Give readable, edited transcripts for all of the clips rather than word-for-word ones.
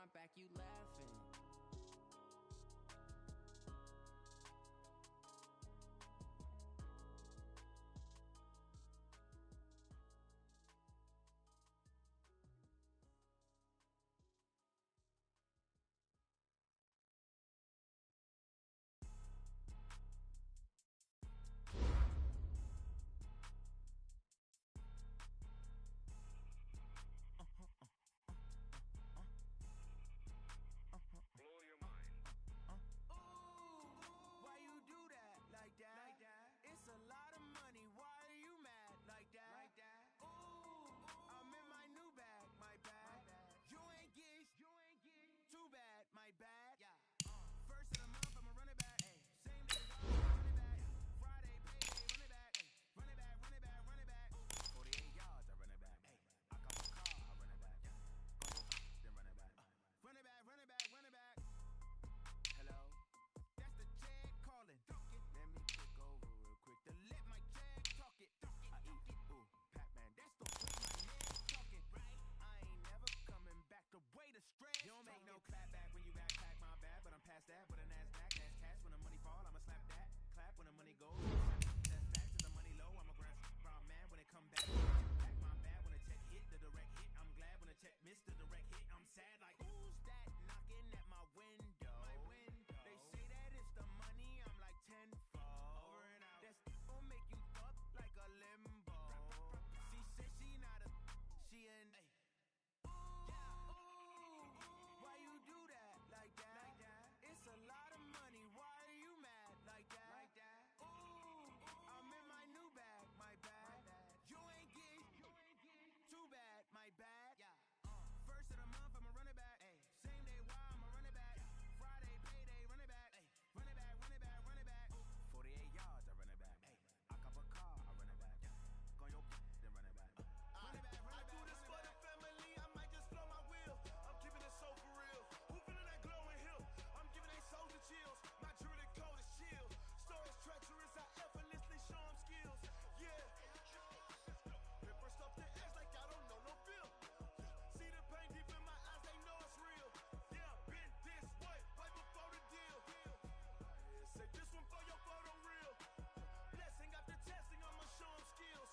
front, back, you laughing. You don't make no clap back when you backpack, my bad, but I'm past that. With a NASDAQ, that's cash. When the money fall, I'ma slap that. Clap when the money goes. That's back to the money low. I'm a ground man when it come back. Back my bad when the check hit, the direct hit. I'm glad when the check missed the direct hit. I'm sad like, who's that knocking at my window? They say that it's the money, I'm like tenfold. Over and out. That's gonna make you fuck like a limbo. She said she not a, she an why you do that like that? It's a lot of money. Why are you mad like that? Ooh, I'm in my new bag, my bad. You ain't get too bad, my bad. First of the month, I'ma run it back. Same day, why I'ma run it back. Friday, payday, run it back. Run it back, run it back, run it back. 48 yards, I run it back. I cop a car, I run it back. Go your then run it back. Run it back, run it back. I do this for the family. I might just blow my wheel. I'm keeping it so for real. Who feeling that glowing hill? I'm giving they souls the chills. My jewelry cold as shield. Stories treacherous, I effortlessly show them skills. Yeah. It burst up the edge like I don't know no feel. See the pain deep in my eyes, they know it's real. Yeah, been this way, right before the deal. Say this one for your photo reel. Blessing after testing, I'ma show them skills.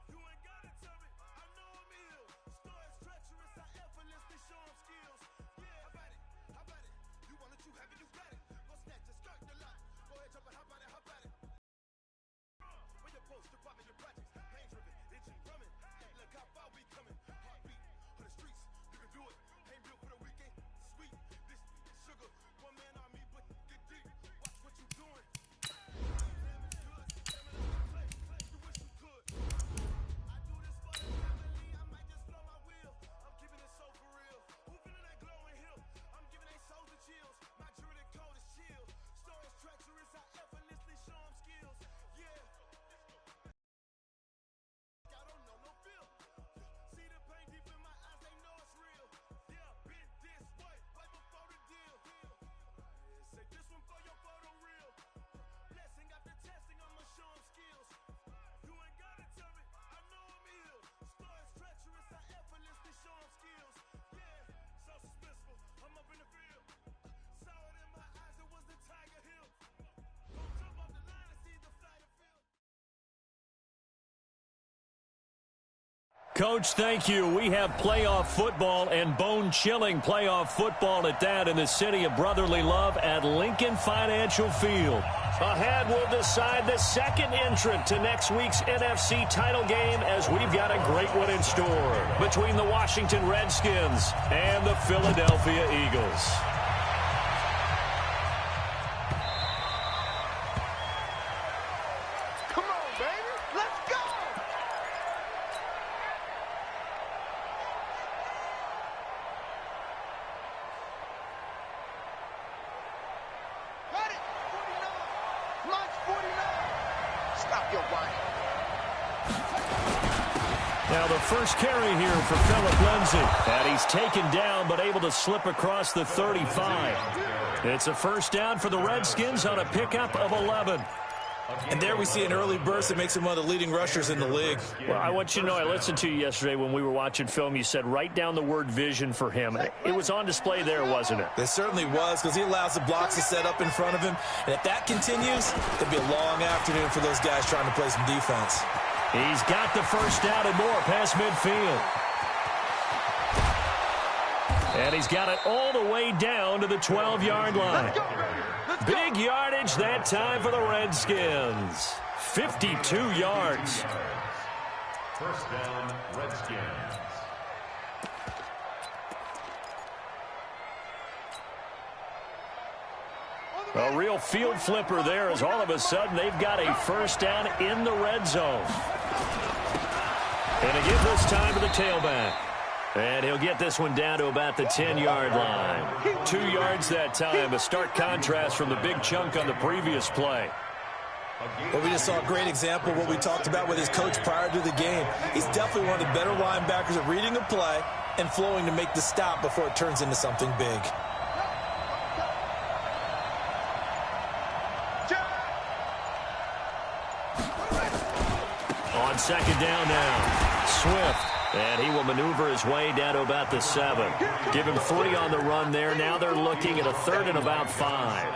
You ain't gotta tell me, I know I'm ill. Stories treacherous, I effortlessly show them skills. Yeah, how about it? How about it? You want it, you have it, you got it. Go snatch a skirt, the lot. Go ahead, jump it, how about it? How about it? When you're post, you're popping your projects. Pain driven, itching, drumming. Hey, look how far we coming. Heartbeat on the streets, you can do it. Ain't built for the weekend. Sweet, this is sugar. One man army, but get deep. Watch what you doing. Damn, it's good. Damn it, I'm play. You wish you could. I do this for the family. I might just blow my wheel. I'm keeping it so for real. Who feeling that glowing hill? I'm giving they souls the chills. My jewelry cold as shield. Stories treacherous, I effortlessly show them skills. Yeah. I don't know no feel. See the pain deep in my eyes, they know it's real. Yeah, been this way, right before the deal. Say this one for your photo reel. Blessing after testing, I'ma show them skills. You ain't gotta tell me, I know I'm ill. Stories treacherous, I effortlessly show them skills. Yeah, so suspenseful, I'm up in the field. Saw it in my eyes, it was the Tiger Hill. Don't jump off the line and see the flight of field. Coach, thank you. We have playoff football and bone-chilling playoff football at that in the city of brotherly love at Lincoln Financial Field. Ahead, we'll decide the second entrant to next week's NFC title game as we've got a great one in store between the Washington Redskins and the Philadelphia Eagles. Come on, baby. Let's go. Got it. 49. Launch 49. Stop your whining. Now the first carry here for Phillip Lindsay. And he's taken down but able to slip across the 35. It's a first down for the Redskins on a pickup of 11. And there we see an early burst that makes him one of the leading rushers in the league. Well, I want you to know, I listened to you yesterday when we were watching film. You said write down the word vision for him. It was on display there, wasn't it? It certainly was, because he allows the blocks to set up in front of him. And if that continues, it'll be a long afternoon for those guys trying to play some defense. He's got the first down and more past midfield. And he's got it all the way down to the 12-yard line. Big yardage that time for the Redskins. 52 yards. First down, Redskins. A real field flipper there as all of a sudden they've got a first down in the red zone. And again this time to the tailback. And he'll get this one down to about the 10-yard line. 2 yards that time, a stark contrast from the big chunk on the previous play. Well, we just saw a great example of what we talked about with his coach prior to the game. He's definitely one of the better linebackers at reading a play and flowing to make the stop before it turns into something big. On second down now, Swift. And he will maneuver his way down to about the 7. Give him 3 on the run there. Now they're looking at a 3rd and about 5.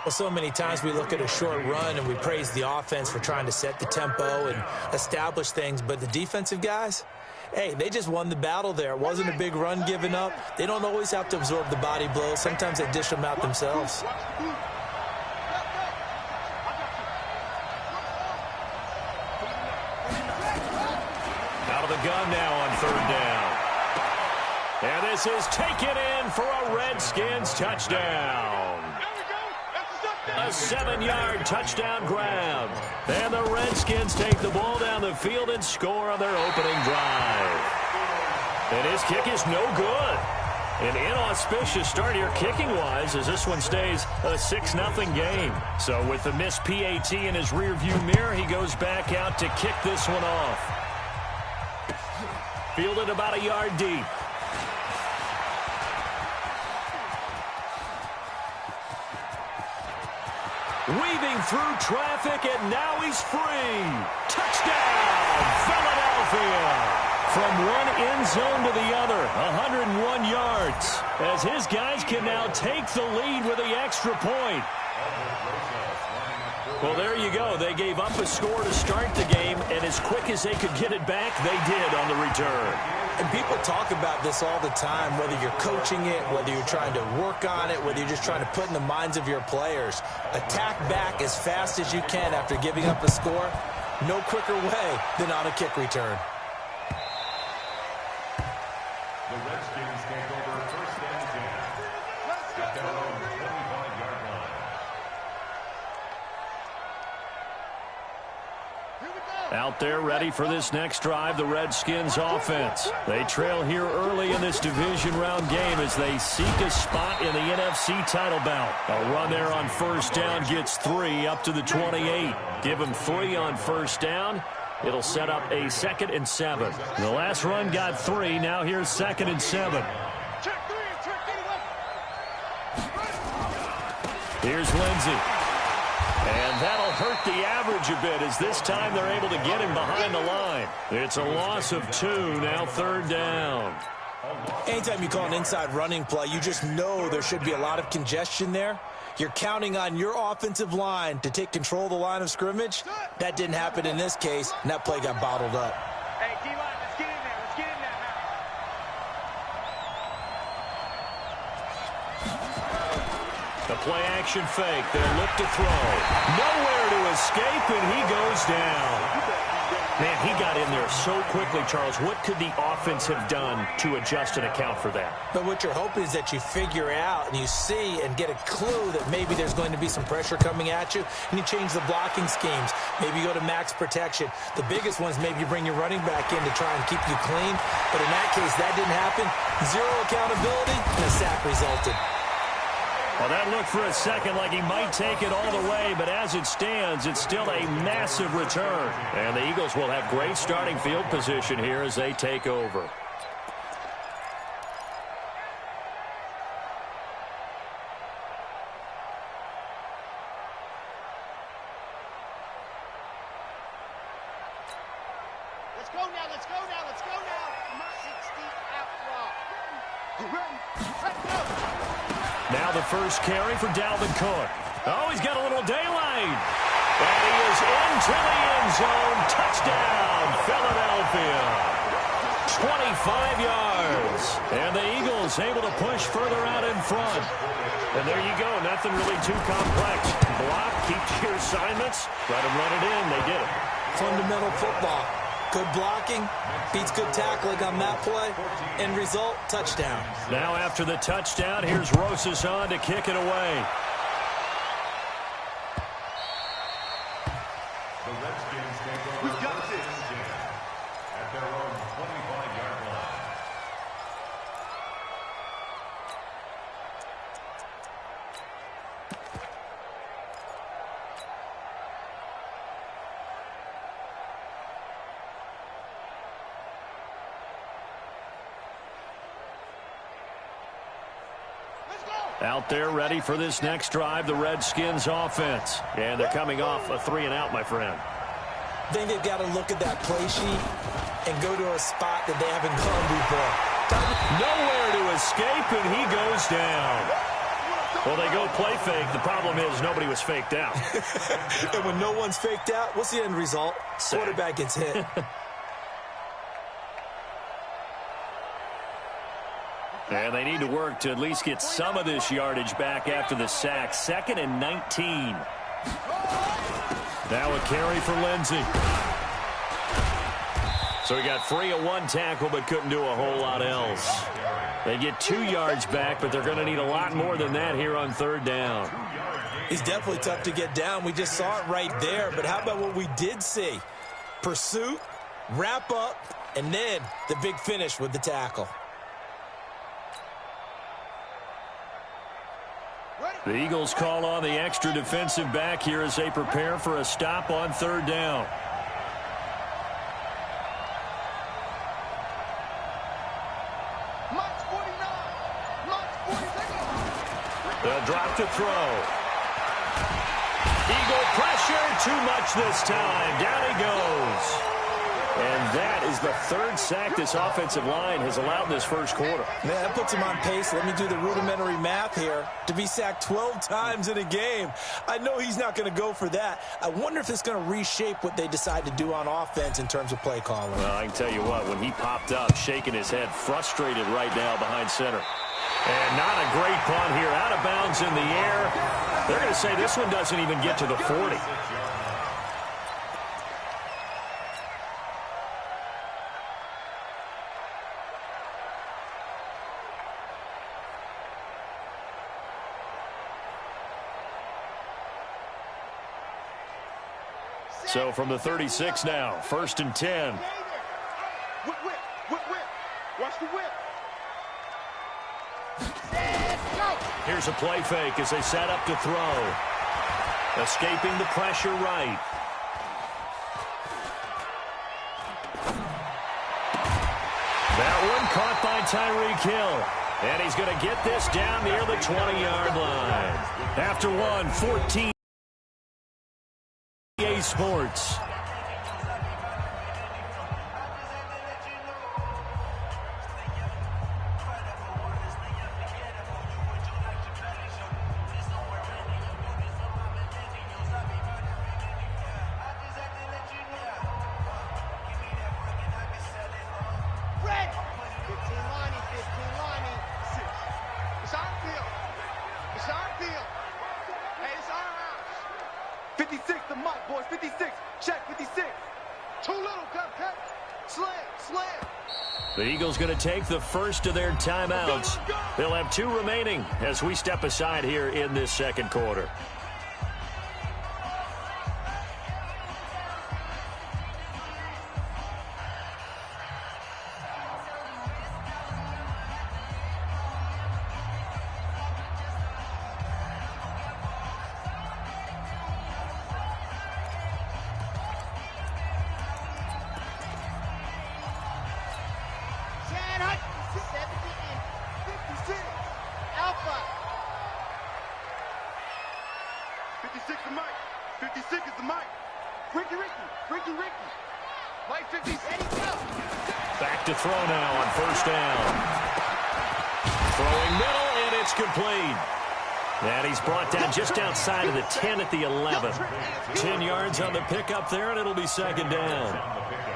Well, so many times we look at a short run and we praise the offense for trying to set the tempo and establish things. But the defensive guys, hey, they just won the battle there. It wasn't a big run given up. They don't always have to absorb the body blows. Sometimes they dish them out themselves. Gun now on 3rd down. And this is taken in for a Redskins touchdown. A 7-yard touchdown grab. And the Redskins take the ball down the field and score on their opening drive. And his kick is no good. An inauspicious start here kicking-wise as this one stays a 6-0 game. So with the missed PAT in his rearview mirror, he goes back out to kick this one off. Fielded about a yard deep. Weaving through traffic, and now he's free. Touchdown, Philadelphia. From one end zone to the other, 101 yards. As his guys can now take the lead with the extra point. Well, there you go. They gave up a score to start the game, and as quick as they could get it back, they did on the return. And people talk about this all the time, whether you're coaching it, whether you're trying to work on it, whether you're just trying to put in the minds of your players. Attack back as fast as you can after giving up a score. No quicker way than on a kick return. The Redskins take over first and 10. At their own 25-yard line. Out there ready for this next drive, the Redskins offense. They trail here early in this division round game as they seek a spot in the NFC title bout. A run there on first down gets 3 up to the 28. Give them 3 on first down. It'll set up a 2nd and 7. The last run got 3. Now here's 2nd and 7. Here's Lindsey. And that'll hurt the average a bit as this time they're able to get him behind the line. It's a loss of 2, now 3rd down. Anytime you call an inside running play, you just know there should be a lot of congestion there. You're counting on your offensive line to take control of the line of scrimmage. That didn't happen in this case, and that play got bottled up. Hey, D-line, let's get in there. Let's get in there now. The play action fake. They'll look to throw. Nowhere to escape, and he goes down. Man, he got in there so quickly, Charles. What could the offense have done to adjust and account for that? But what you're hoping is that you figure out and you see and get a clue that maybe there's going to be some pressure coming at you, and you change the blocking schemes. Maybe you go to max protection. The biggest ones, maybe you bring your running back in to try and keep you clean. But in that case, that didn't happen. 0 accountability, and a sack resulted. Well, that looked for a second like he might take it all the way, but as it stands, it's still a massive return. And the Eagles will have great starting field position here as they take over. now. Let's go now. Let's go now. 60 out rock. Ready. Go. Now the first carry for Dalvin Cook. Oh, he's got a little daylight. And he is into the end zone. Touchdown, Philadelphia. 25 yards. And the Eagles able to push further out in front. And there you go. Nothing really too complex. Block, keep to your assignments. Let them run it in. They did it. Fundamental football. Good blocking, beats good tackling on that play. End result, touchdown. Now after the touchdown, here's Rosas on to kick it away. The Redskins take over first and 10 at their own 25-yard line. Out there ready for this next drive, the Redskins offense. And they're coming off a 3-and-out, my friend. I think they've got to look at that play sheet and go to a spot that they haven't gone before. Nowhere to escape, and he goes down. Well, they go play fake. The problem is nobody was faked out. And when no one's faked out, what's the end result? Quarterback gets hit. And they need to work to at least get some of this yardage back after the sack. 2nd and 19. Now a carry for Lindsey. So he got free of one tackle but couldn't do a whole lot else. They get 2 yards back, but they're going to need a lot more than that here on 3rd down. He's definitely tough to get down. We just saw it right there. But how about what we did see? Pursuit, wrap up, and then the big finish with the tackle. The Eagles call on the extra defensive back here as they prepare for a stop on 3rd down. The drop to throw. Eagle pressure, too much this time. Down he goes. And that is the 3rd sack this offensive line has allowed in this first quarter. Man, that puts him on pace. Let me do the rudimentary math here. To be sacked 12 times in a game. I know he's not going to go for that. I wonder if it's going to reshape what they decide to do on offense in terms of play calling. Well, I can tell you what, when he popped up, shaking his head, frustrated right now behind center. And not a great punt here. Out of bounds in the air. They're going to say this one doesn't even get to the 40. So from the 36 now, 1st and 10. Whip. Watch the whip. Here's a play fake as they set up to throw. Escaping the pressure right. That one caught by Tyreek Hill. And he's going to get this down near the 20-yard line. After one, 14. EA Sports. The Eagles going to take the first of their timeouts. They'll have 2 remaining as we step aside here in this second quarter. Play 50. Ready, go. Back to throw now on first down. Throwing middle, and it's complete. And he's brought down just outside of the 10 at the 11. 10 yards on the pickup there, and it'll be second down.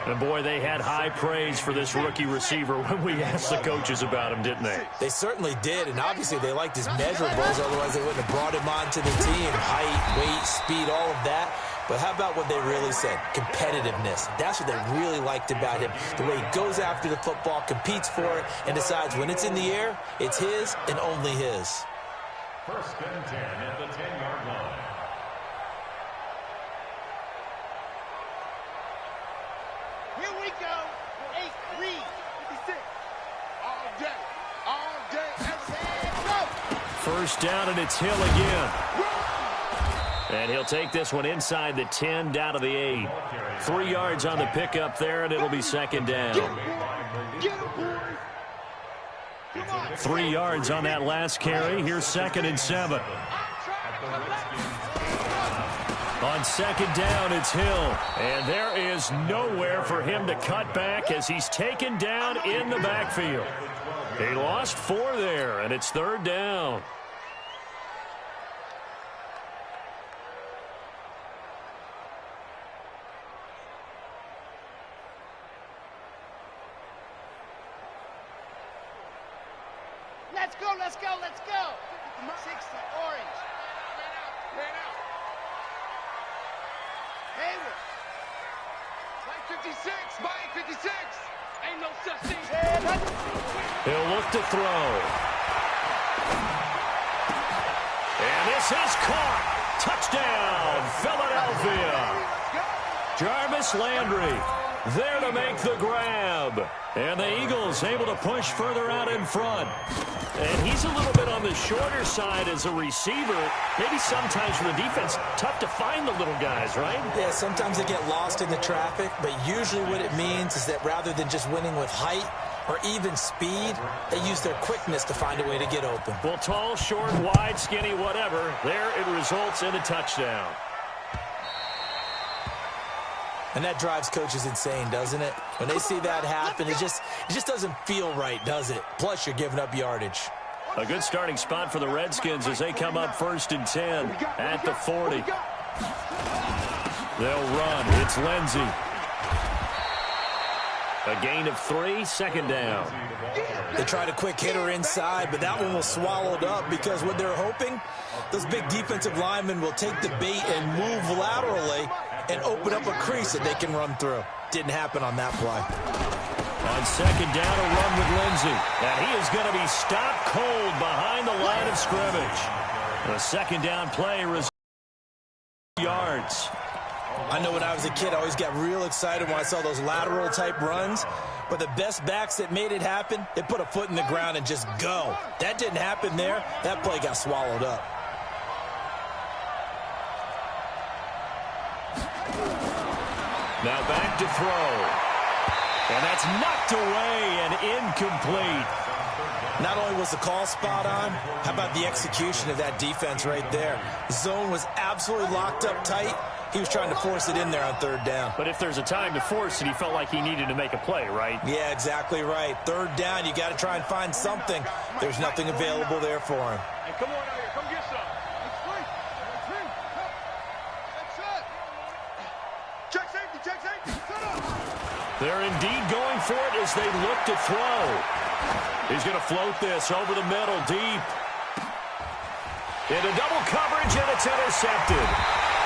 And, boy, they had high praise for this rookie receiver when we asked the coaches about him, didn't they? They certainly did, and obviously they liked his measurables, otherwise they wouldn't have brought him onto the team. Height, weight, speed, all of that. But how about what they really said? Competitiveness. That's what they really liked about him. The way he goes after the football, competes for it, and decides when it's in the air, it's his and only his. First and 10 at the 10-yard line. Here we go. 8, read. 56. All day, and go. First down, and it's Hill again. And he'll take this one inside the 10, down to the 8. 3 yards on the pickup there, and it'll be second down. 3 yards on that last carry. Here's 2nd and 7. On second down, it's Hill. And there is nowhere for him to cut back as he's taken down in the backfield. He lost 4 there, and it's third down. Let's go, let's go, let's go. 60, orange. Man out. Hayward. Play 56, Mike, 56. Ain't no such thing. He'll look to throw. And this is caught. Touchdown, Philadelphia. Jarvis Landry there to make the grab. And the Eagles able to push further out in front. And he's a little bit on the shorter side as a receiver. Maybe sometimes for the defense, tough to find the little guys, right? Yeah, sometimes they get lost in the traffic, but usually what it means is that rather than just winning with height or even speed, they use their quickness to find a way to get open. Well, tall, short, wide, skinny, whatever, there it results in a touchdown. And that drives coaches insane, doesn't it? When they see that happen, it just doesn't feel right, does it? Plus, you're giving up yardage. A good starting spot for the Redskins as they come up 1st and 10 at the 40. They'll run. It's Lindsey. A gain of 3, second down. They tried a quick hitter inside, but that one was swallowed up because what they're hoping, those big defensive linemen will take the bait and move laterally and open up a crease that they can run through. Didn't happen on that play. On second down, a run with Lindsey. And he is going to be stopped cold behind the line of scrimmage. The second down play results in yards. I know when I was a kid, I always got real excited when I saw those lateral-type runs. But the best backs that made it happen, they put a foot in the ground and just go. That didn't happen there. That play got swallowed up. Now back to throw. And that's knocked away and incomplete. Not only was the call spot on, how about the execution of that defense right there? The zone was absolutely locked up tight. He was trying to force it in there on third down. But if there's a time to force it, he felt like he needed to make a play, right? Yeah, exactly right. Third down, you got to try and find something. There's nothing available there for him. Hey, come on out here. Come get some. Check safety. Set up. They're indeed going for it as they look to throw. He's going to float this over the middle, deep. Into double coverage, and it's intercepted.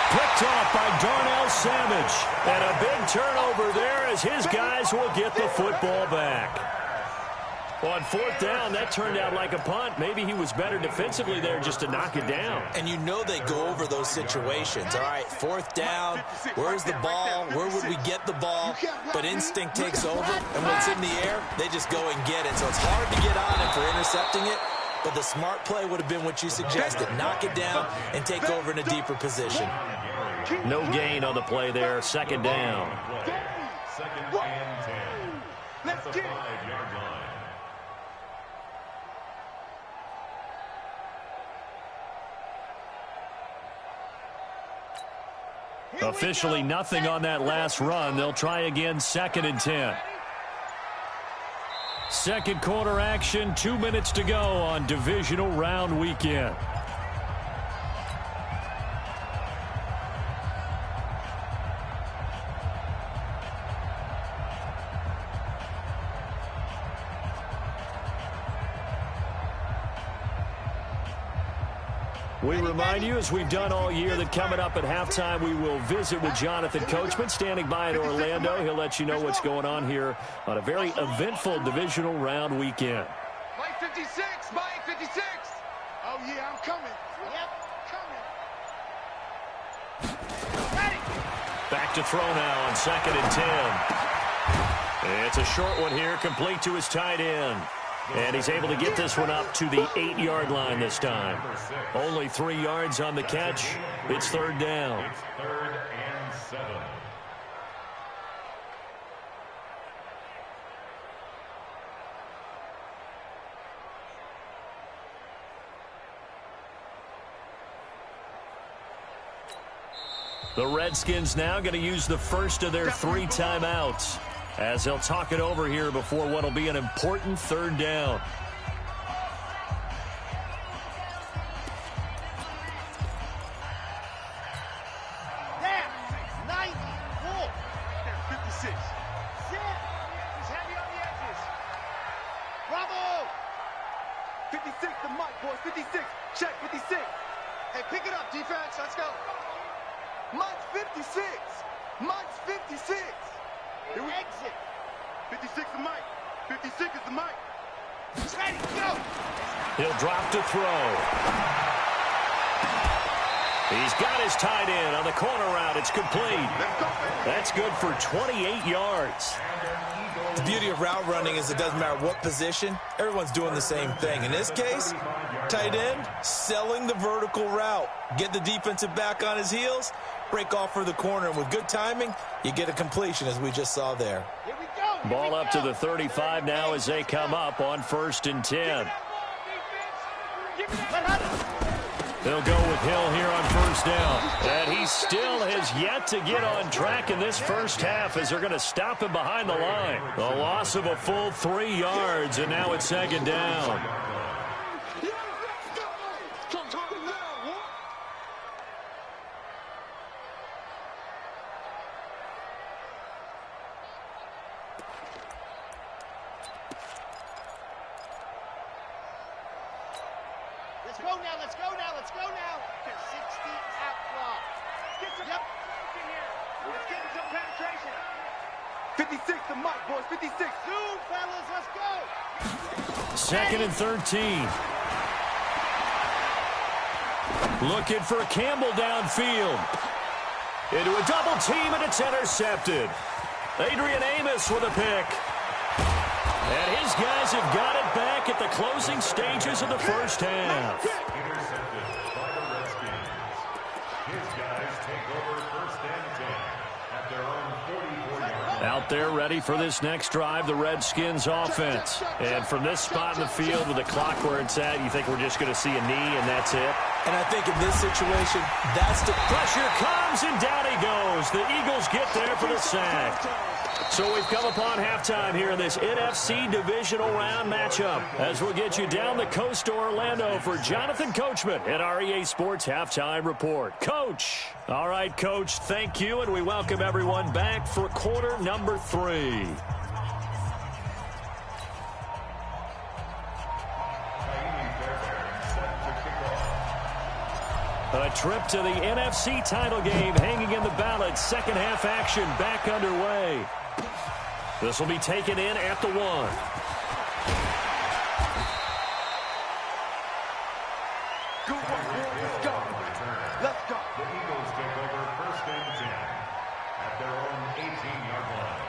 Picked off by Darnell Savage. And a big turnover there as his guys will get the football back. On fourth down, that turned out like a punt. Maybe he was better defensively there just to knock it down. And you know they go over those situations. All right, fourth down, where's the ball? Where would we get the ball? But instinct takes over, and when it's in the air, they just go and get it. So it's hard to get on him for intercepting it. But the smart play would have been what you suggested. Knock it down and take over in a deeper position. No gain on the play there. Second down. Second and 10. That's the 5-yard line. Officially nothing on that last run. They'll try again 2nd and 10. Second quarter action, 2 minutes to go on divisional round weekend. We remind you, as we've done all year, that coming up at halftime, we will visit with Jonathan Coachman, standing by in Orlando. He'll let you know what's going on here on a very eventful divisional round weekend. Mike 56, Mike 56. Oh, yeah, I'm coming. Yep, coming. Ready. Back to throw now on 2nd and 10. It's a short one here, complete to his tight end. And he's able to get this one up to the 8-yard line this time. Only 3 yards on the catch. It's 3rd down. It's 3rd and 7. The Redskins now going to use the first of their 3 timeouts, as they'll talk it over here before what will be an important 3rd down. Damn, 94. 56. He's heavy on the edges. Bravo. 56, the mic, boys. 56. Check, 56. Hey, pick it up, defense. Let's go. Mike's 56. Mike's 56. Here we exit. 56 the mic. 56 is the mic. Ready, go. He'll drop to throw. He's got his tight end on the corner route. It's complete. That's good for 28 yards. The beauty of route running is it doesn't matter what position. Everyone's doing the same thing. In this case, tight end, selling the vertical route. Get the defensive back on his heels, break off for the corner. And with good timing, you get a completion, as we just saw there. Here we go. Ball up to the 35 now as they come up on 1st and 10. They'll go with Hill here on 1st down. And he still has yet to get on track in this first half as they're going to stop him behind the line. A loss of a full 3 yards, and now it's 2nd down. Let's go now, let's go now, let's go now. 60 out block. Get some in here. Let's get some penetration. 56 the mic, boys. 56. Zoom, fellas, let's go. 2nd and 13. Looking for Campbell downfield. Into a double team, and it's intercepted. Adrian Amos with a pick. And his guys have got it back at the closing stages of the first half. Intercepted by the Redskins. His guys take over 1st and 10 at their own 44-yard line. Out there ready for this next drive, the Redskins offense. And from this spot in the field with the clock where it's at, you think we're just going to see a knee and that's it? And I think in this situation, that's the pressure comes, and down he goes. The Eagles get there for the sack. So we've come upon halftime here in this NFC divisional round matchup, as we'll get you down the coast to Orlando for Jonathan Coachman at our EA Sports Halftime Report. Coach. All right, Coach, thank you, and we welcome everyone back for quarter number 3. A trip to the NFC title game hanging in the balance. Second half action back underway. This will be taken in at the 1. Good one, boys. Let's go. Let's go. The Eagles take over 1st and 10 at their own 18-yard line.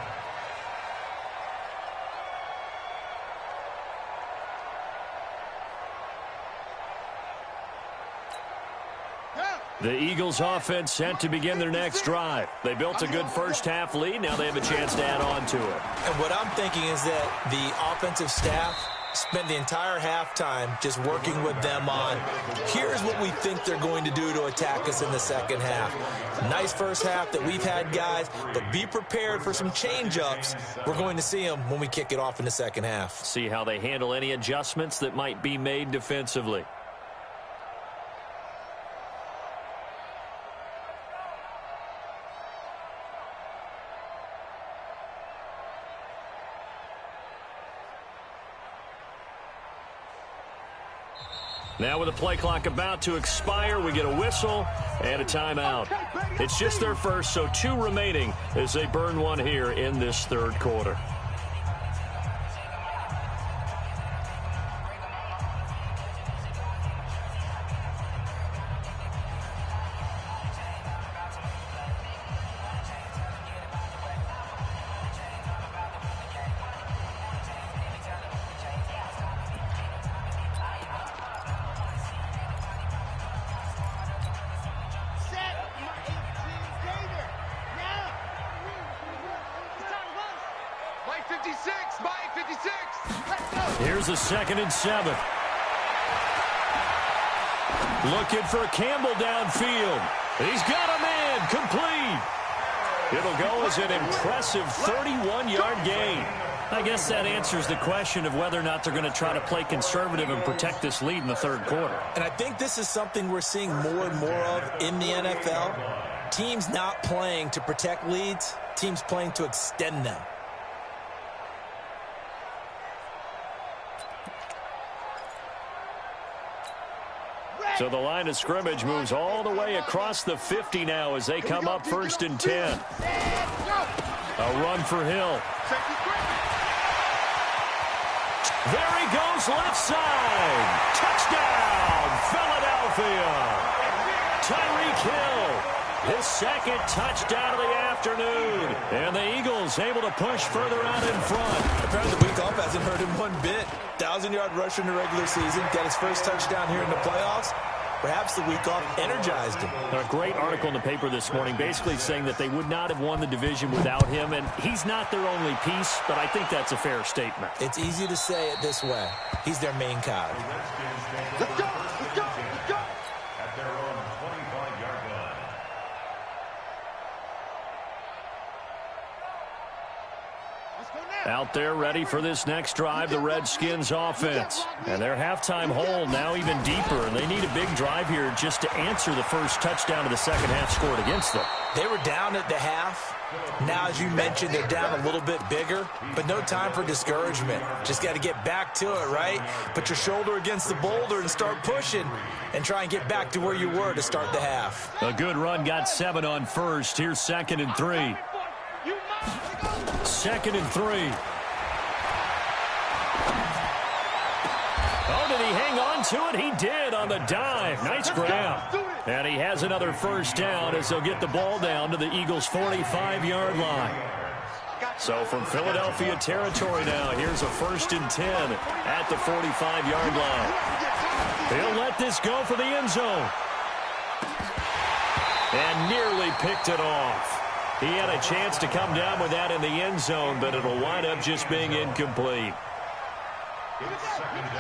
The Eagles offense set to begin their next drive. They built a good first half lead. Now they have a chance to add on to it. And what I'm thinking is that the offensive staff spent the entire halftime just working with them on, here's what we think they're going to do to attack us in the second half. Nice first half that we've had, guys, but be prepared for some change-ups. We're going to see them when we kick it off in the second half. See how they handle any adjustments that might be made defensively. Now with the play clock about to expire, we get a whistle and a timeout. It's just their first, so 2 remaining as they burn one here in this third quarter. Here's a 2nd and 7. Looking for Campbell downfield. He's got a man complete. It'll go as an impressive 31-yard gain. I guess that answers the question of whether or not they're going to try to play conservative and protect this lead in the third quarter. And I think this is something we're seeing more and more of in the NFL. Teams not playing to protect leads, teams playing to extend them. So the line of scrimmage moves all the way across the 50 now as they come up 1st and 10. A run for Hill. There he goes, left side. Touchdown, Philadelphia. Tyreek Hill, his 2nd touchdown of the afternoon. And the Eagles able to push further out in front. Apparently the week off hasn't hurt him one bit. 1,000-yard rusher in the regular season. Got his first touchdown here in the playoffs. Perhaps the week off energized him. A great article in the paper this morning basically saying that they would not have won the division without him, and he's not their only piece, but I think that's a fair statement. It's easy to say it this way. He's their main cog. Let's go! Let's go! Let's go! At their own 25-yard line. Out there ready for this next drive, the Redskins offense. And their halftime hole now even deeper, and they need a big drive here just to answer the first touchdown of the second half scored against them. They were down at the half. Now, as you mentioned, they're down a little bit bigger, but no time for discouragement. Just got to get back to it, right? Put your shoulder against the boulder and start pushing and try and get back to where you were to start the half. A good run, got 7 on first. Here's 2nd and 3. 2nd and 3. Oh, did he hang on to it? He did on the dive. Nice grab. And he has another first down as they'll get the ball down to the Eagles' 45-yard line. So from Philadelphia territory now, here's a 1st and 10 at the 45-yard line. He'll let this go for the end zone. And nearly picked it off. He had a chance to come down with that in the end zone, but it'll wind up just being incomplete.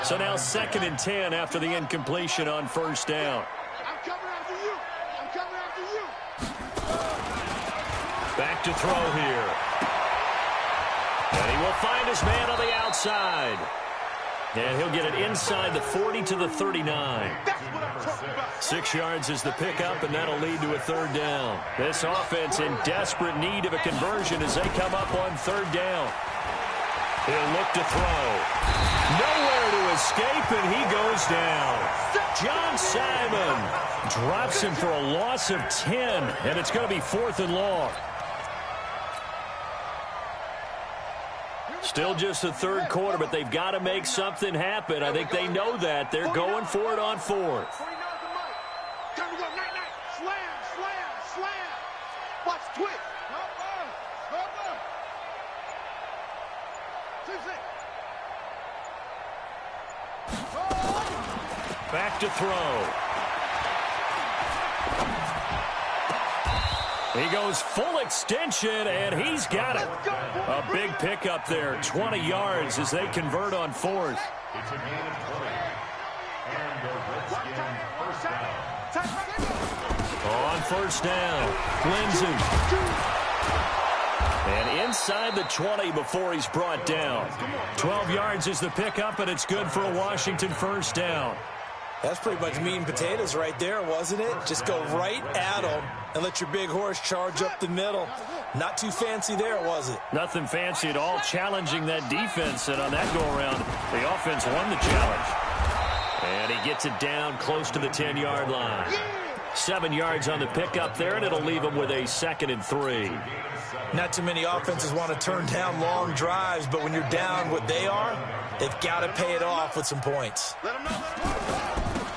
So now 2nd and 10 after the incompletion on first down. I'm coming after you. I'm coming after you. Back to throw here. And he will find his man on the outside. And he'll get it inside the 40 to the 39. That's what I'm talking about. 6 yards is the pickup, and that'll lead to a 3rd down. This offense in desperate need of a conversion as they come up on 3rd down. He'll look to throw. Nowhere to escape, and he goes down. John Simon drops him for a loss of 10, and it's going to be 4th and long. Still just the third quarter, but they've got to make something happen. I think they know that. They're going for it on 4th. Time to go. Night. Slam. Watch twist. Back to throw. He goes full extension, and he's got it. A big pickup there, 20 yards as they convert on 4th. It's a gain of 20. And the Redskins first down. On first down, Lindsey. And inside the 20 before he's brought down. 12 yards is the pickup, and it's good for a Washington first down. That's pretty much meat and potatoes right there, wasn't it? Just go right at them and let your big horse charge up the middle. Not too fancy there, was it? Nothing fancy at all, challenging that defense. And on that go-around, the offense won the challenge. And he gets it down close to the 10-yard line. 7 yards on the pickup there, and it'll leave him with a 2nd and 3. Not too many offenses want to turn down long drives, but when you're down what they are, they've got to pay it off with some points.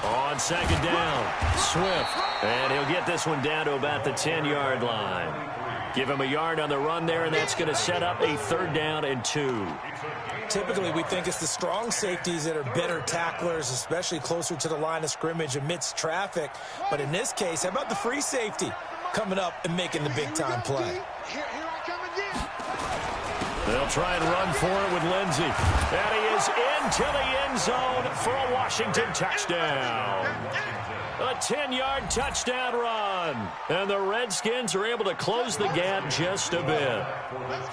On second down, Swift. And he'll get this one down to about the 10-yard line. Give him a yard on the run there, and that's going to set up a 3rd down and 2. Typically, we think it's the strong safeties that are better tacklers, especially closer to the line of scrimmage amidst traffic. But in this case, how about the free safety coming up and making the big-time play? They'll try and run for it with Lindsey. And he is into the end zone for a Washington touchdown. A 10-yard touchdown run. And the Redskins are able to close the gap just a bit.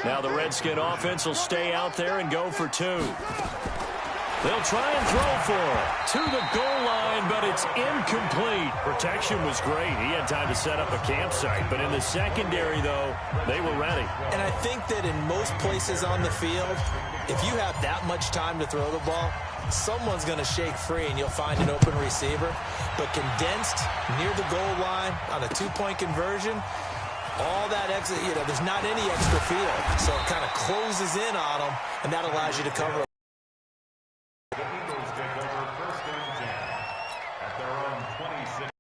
Now the Redskin offense will stay out there and go for 2. They'll try and throw for it to the goal line, but it's incomplete. Protection was great. He had time to set up a campsite, but in the secondary, though, they were ready. And I think that in most places on the field, if you have that much time to throw the ball, someone's going to shake free and you'll find an open receiver. But condensed near the goal line on a 2-point conversion, all that extra, there's not any extra field. So it kind of closes in on them, and that allows you to cover. The Eagles take over 1st and 10 at their own 26.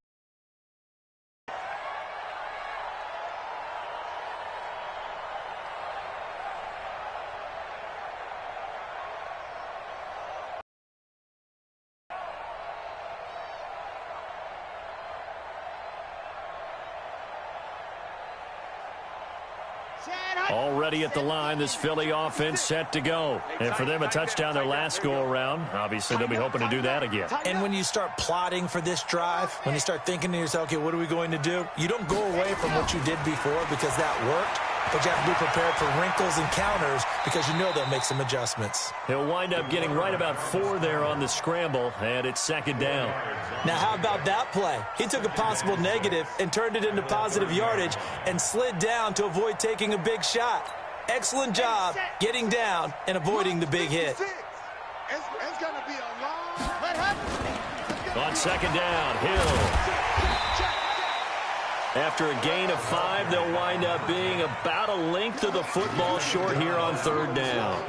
Already at the line, this Philly offense set to go. And for them, a touchdown their last go-around. Obviously, they'll be hoping to do that again. And when you start plotting for this drive, when you start thinking to yourself, okay, what are we going to do? You don't go away from what you did before because that worked. But you have to be prepared for wrinkles and counters because you know they'll make some adjustments. He'll wind up getting right about 4 there on the scramble, and it's 2nd down. Now, how about that play? He took a possible negative and turned it into positive yardage and slid down to avoid taking a big shot. Excellent job getting down and avoiding the big hit. It's going to be a long... On 2nd down, Hill. After a gain of 5, they'll wind up being about a length of the football short here on 3rd down.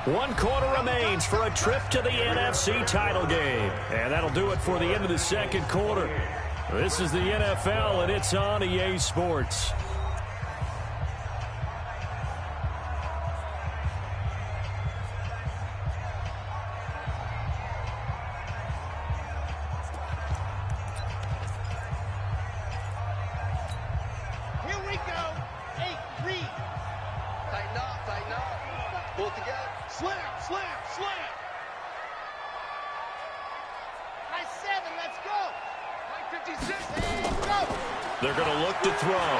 1 quarter remains for a trip to the NFC title game. And that'll do it for the end of the 2nd quarter. This is the NFL, and it's on EA Sports. They're going to look to throw.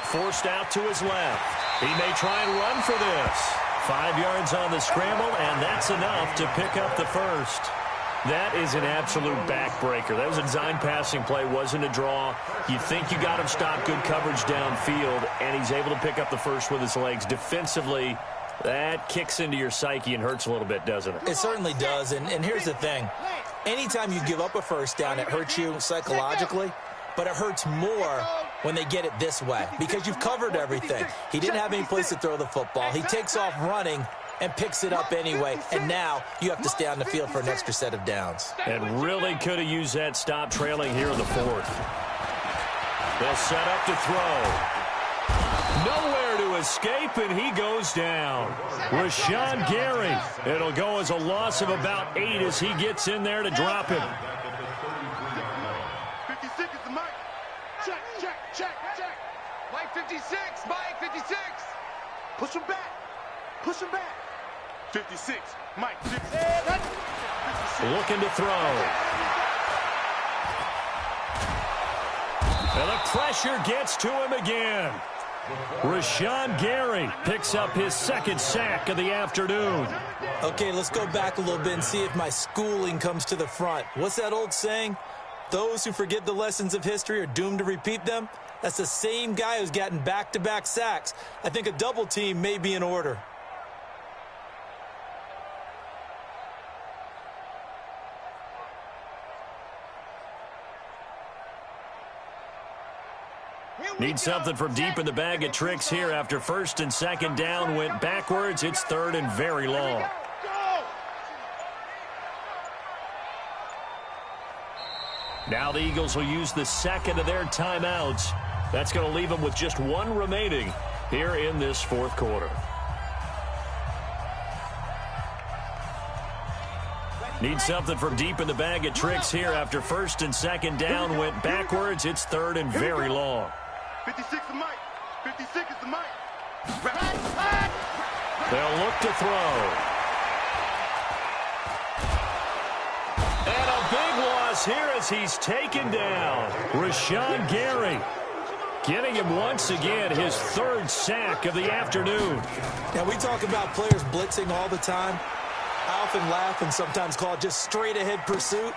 Forced out to his left. He may try and run for this. 5 yards on the scramble, and that's enough to pick up the first. That is an absolute backbreaker. That was a design passing play, wasn't a draw. You think you got him stopped, good coverage downfield, and he's able to pick up the first with his legs. Defensively, that kicks into your psyche and hurts a little bit, doesn't it? It certainly does, and here's the thing. Anytime you give up a first down, it hurts you psychologically, but it hurts more when they get it this way because you've covered everything. He didn't have any place to throw the football. He takes off running and picks it up anyway, and now you have to stay on the field for an extra set of downs. And really could have used that stop trailing here in the 4th. They'll set up to throw. Nowhere to escape, and he goes down. Rashawn Gary. It'll go as a loss of about 8 as he gets in there to drop him. 56 is the mic. Check. Mike 56. Mike 56. Push him back. Push him back. 56. Mike. 56. Looking to throw. And the pressure gets to him again. Rashawn Gary picks up his second sack of the afternoon. Okay, let's go back a little bit and see if my schooling comes to the front. What's that old saying? Those who forget the lessons of history are doomed to repeat them. That's the same guy who's gotten back-to-back sacks. I think a double team may be in order. Need something from deep in the bag of tricks here after first and second down went backwards. It's third and very long. Now the Eagles will use the second of their timeouts. That's going to leave them with just one remaining here in this fourth quarter. Need something from deep in the bag of tricks here after first and second down went backwards. It's third and very long. 56 is Mike. 56 is the Mike. They'll look to throw. And a big loss here as he's taken down. Rashawn Gary getting him once again his third sack of the afternoon. Now, we talk about players blitzing all the time. I often laugh and sometimes call it just straight-ahead pursuit.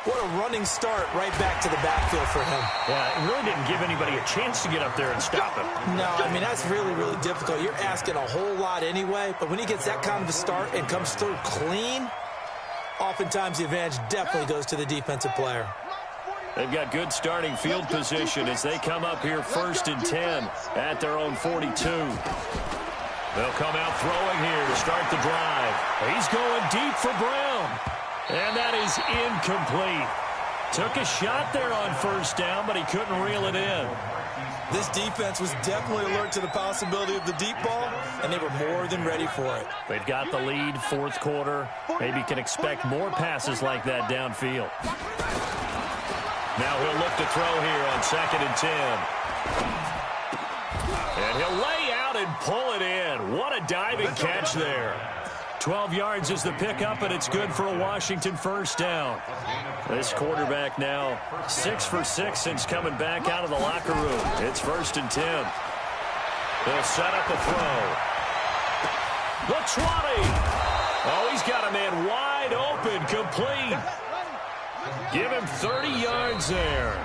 What a running start right back to the backfield for him. Yeah, it really didn't give anybody a chance to get up there and stop him. No, I mean, that's really, really difficult. You're asking a whole lot anyway, but when he gets that kind of a start and comes through clean, oftentimes the advantage definitely goes to the defensive player. They've got good starting field position as they come up here first and 10 at their own 42. They'll come out throwing here to start the drive. He's going deep for Brown. And that is incomplete. Took a shot there on first down, but he couldn't reel it in. This defense was definitely alert to the possibility of the deep ball, and they were more than ready for it. They've got the lead, fourth quarter. Maybe can expect more passes like that downfield. Now he'll look to throw here on second and 10. And he'll lay out and pull it in. What a diving catch there. 12 yards is the pickup, and it's good for a Washington first down. This quarterback now 6 for 6 since coming back out of the locker room. It's first and 10. They'll set up a throw. The 20. Oh, he's got a man wide open, complete. Give him 30 yards there.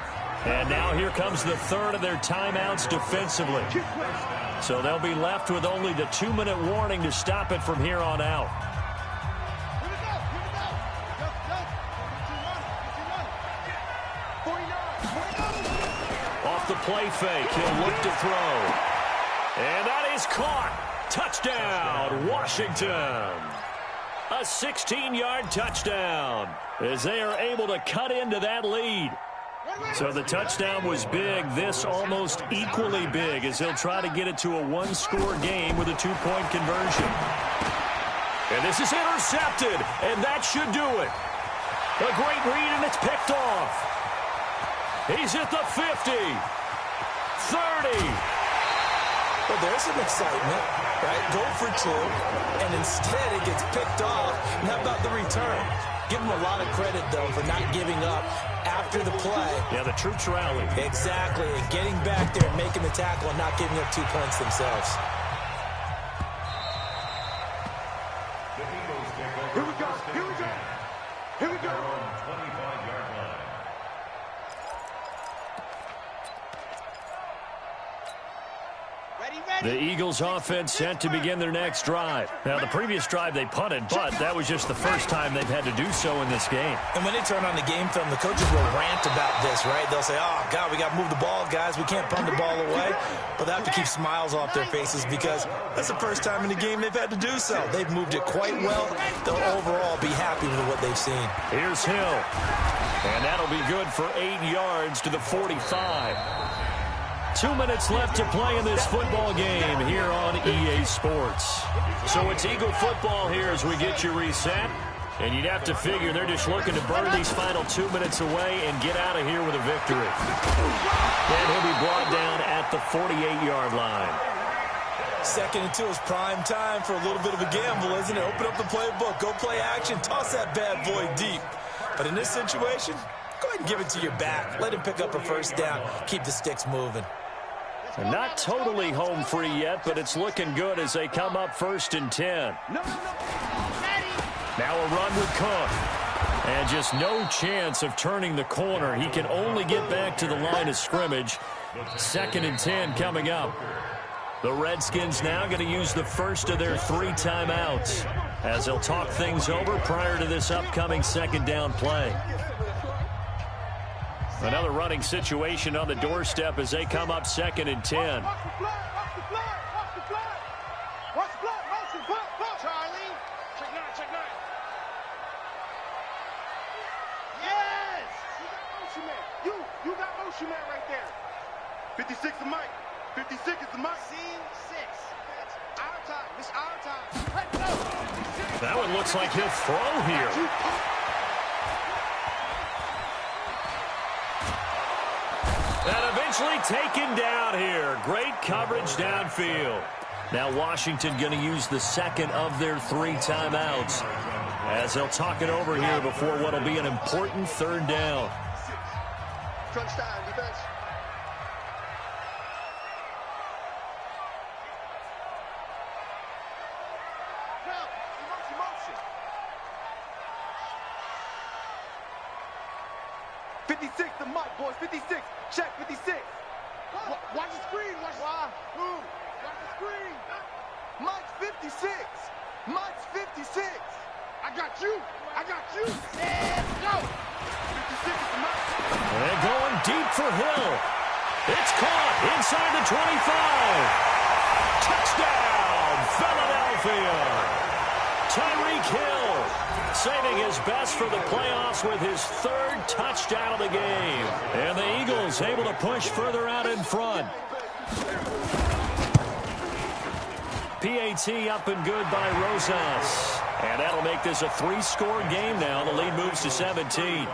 And now here comes the third of their timeouts defensively. So they'll be left with only the 2-minute warning to stop it from here on out. Off the play fake, he'll look to throw. And that is caught. Touchdown, Washington. A 16-yard touchdown as they are able to cut into that lead. So the touchdown was big. This almost equally big as he'll try to get it to a one-score game with a two-point conversion. And this is intercepted, and that should do it. A great read, and it's picked off. He's at the 50, 30. Well, there's some excitement, right? Go for two, and instead it gets picked off. And how about the return? Give him a lot of credit, though, for not giving up after the play. Yeah, the troops rallied. Exactly, and getting back there and making the tackle and not giving up 2 points themselves. Here we go. Here we go. Here we go. 25-yard line. The Eagles offense set to begin their next drive. Now, the previous drive they punted, but that was just the first time they've had to do so in this game. And when they turn on the game film, the coaches will rant about this, right? They'll say, oh, God, we got to move the ball, guys. We can't punt the ball away. But they have to keep smiles off their faces because that's the first time in the game they've had to do so. They've moved it quite well. They'll overall be happy with what they've seen. Here's Hill. And that'll be good for 8 yards to the 45. 2 minutes left to play in this football game here on EA Sports. So it's Eagle football here as we get you reset. And you'd have to figure they're just looking to burn these final 2 minutes away and get out of here with a victory. And he'll be brought down at the 48-yard line. 2nd and 2 is prime time for a little bit of a gamble, isn't it? Open up the playbook, go play action, toss that bad boy deep. But in this situation, go ahead and give it to your back. Let him pick up a first down. Keep the sticks moving. They're not totally home free yet, but it's looking good as they come up 1st and 10. Now a run with Cook. And just no chance of turning the corner. He can only get back to the line of scrimmage. 2nd and 10 coming up. The Redskins now going to use the first of their 3 timeouts as they'll talk things over prior to this upcoming 2nd down play. Another running situation on the doorstep as they come up 2nd and 10. You got motion man right there. 56 is Mike. 56 is the Mike. Scene 6. It's our time. It's our time. Let's go. That one looks like he'll throw here. And eventually taken down here. Great coverage downfield. Now Washington going to use the 2nd of their 3 timeouts as they'll talk it over here before what will be an important 3rd down. Crunch time, defense. Motion. 56 the Mike, boys. 56. Check 56. Watch the screen. Watch the screen. Mike's 56. Mike's 56. I got you. Let's go. 56 is the Mike. And going deep for Hill. It's caught inside the 25. Touchdown, Philadelphia. Tyreek Hill saving his best for the playoffs with his 3rd touchdown of the game. And the Eagles able to push further out in front. PAT up and good by Rosas. And that'll make this a 3-score game now. The lead moves to 17.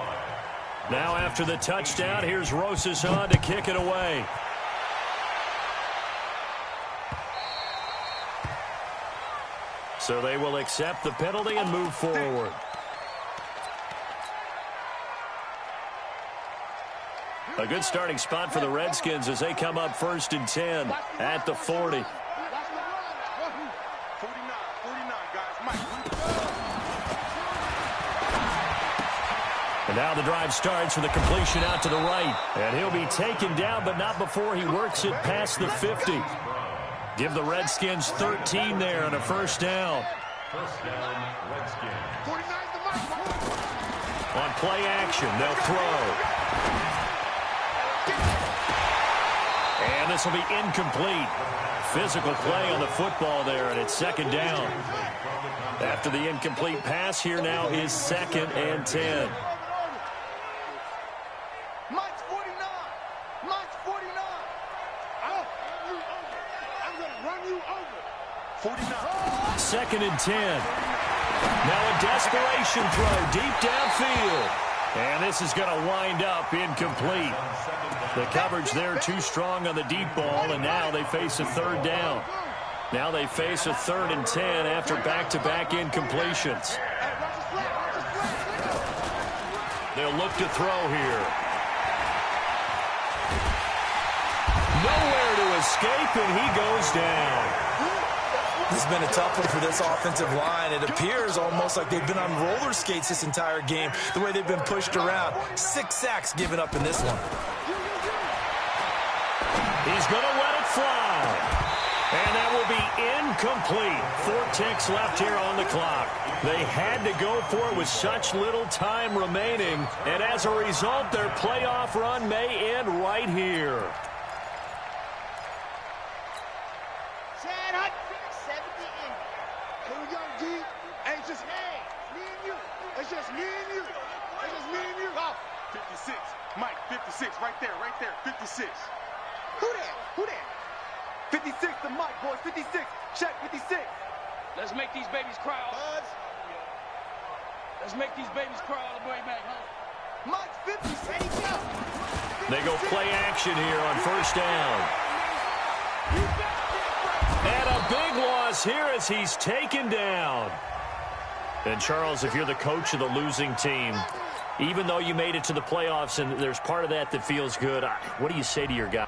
Now after the touchdown, here's Rosas on to kick it away. So they will accept the penalty and move forward. A good starting spot for the Redskins as they come up 1st and 10 at the 40. 49, guys. Mike. And now the drive starts with a completion out to the right. And he'll be taken down, but not before he works it past the 50. Give the Redskins 13 there and a 1st down. First down, Redskins. On play action, they'll throw. And this will be incomplete. Physical play on the football there, and it's 2nd down. After the incomplete pass, here now is 2nd and 10. Mike's 49. Mike's 49. I'm going to run you over. 49. 2nd and 10. Now a desperation throw deep downfield. And this is going to wind up incomplete. The coverage there too strong on the deep ball, and now they face a 3rd down. Now they face a 3rd and 10 after back-to-back incompletions. They'll look to throw here. Nowhere to escape, and he goes down. This has been a tough one for this offensive line. It appears almost like they've been on roller skates this entire game, the way they've been pushed around. 6 sacks given up in this one. He's going to let it fly. And that will be incomplete. 4 ticks left here on the clock. They had to go for it with such little time remaining. And as a result, their playoff run may end right here. Just me and you. It's just me and you. It's just me and you. 56. Mike, 56. Right there. 56. Who that? 56 to Mike, boys. 56. Check 56. Let's make these babies cry. Let's make these babies cry all the way back home. Mike's 50. Ready, go. They go play action here on 1st down. And a big loss here as he's taken down. And, Charles, if you're the coach of the losing team, even though you made it to the playoffs and there's part of that feels good, what do you say to your guy?